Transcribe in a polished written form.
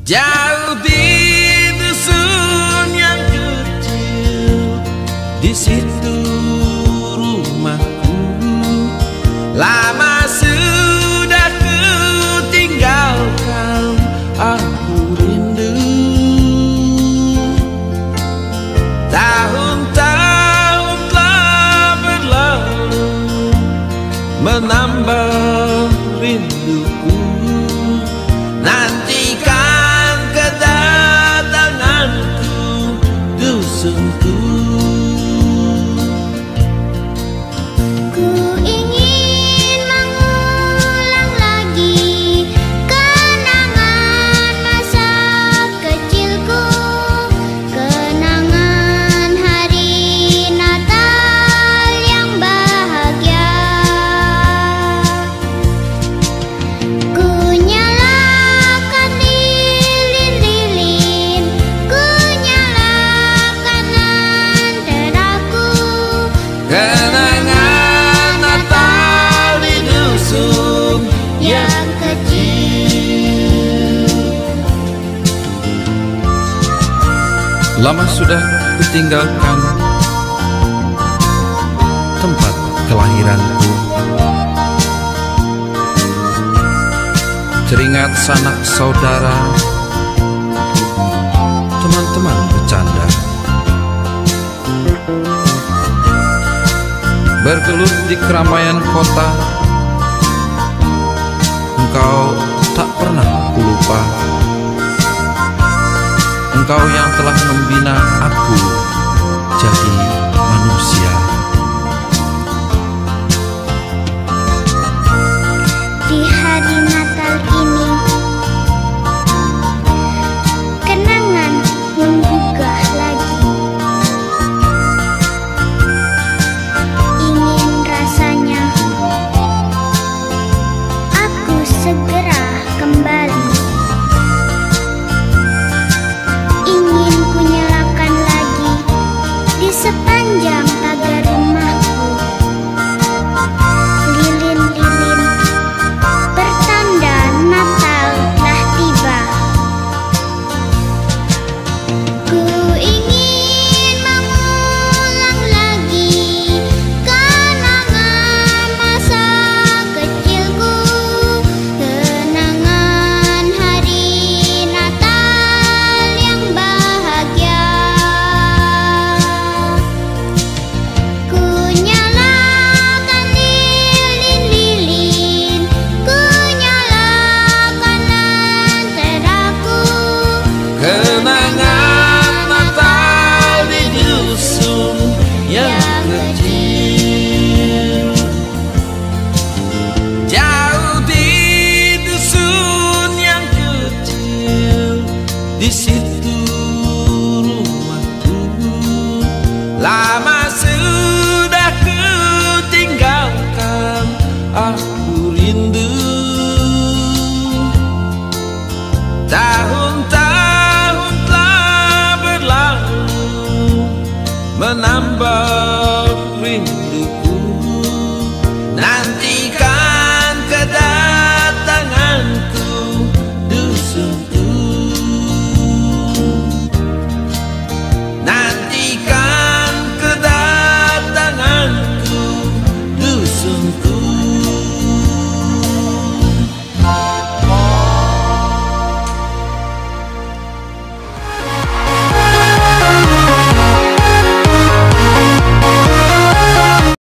Jauh di dusun yang kecil, di situ rumahku. Lama sudah ku tinggalkan, aku rindu. Tahun-tahun telah berlalu, menambah rinduku. Nantikan kedatanganku, dusunku. Ku ingin mengulang lagi kenangan masa kecilku, kenangan hari Natal yang bahagia. Ku nyalakan lilin-lilin, ku nyalakan lenteraku. Kenangan Natal di dusun yang kecil. Lama sudah kutinggalkan tempat kelahiranku. Teringat sanak saudara, teman-teman bercanda, bergelut di keramaian kota. Engkau tak pernah kulupa, engkau yang telah membina aku jadi manusia. Di hari Natal ini, kenangan menggugah lagi. Ingin rasanya aku segera kembali. Ingin ku nyalakan lagi di sepanjang pagar rumahku. Lilin-lilin pertanda Natal telah tiba. Ku ingin mengulang lagi kenangan masa kecilku, kenangan hari Natal yang bahagia. Ku nyalakan lilin-lilin, ku nyalakan lenteraku. Kenangan Natal di dusun yang kecil. Jauh di dusun yang kecil, di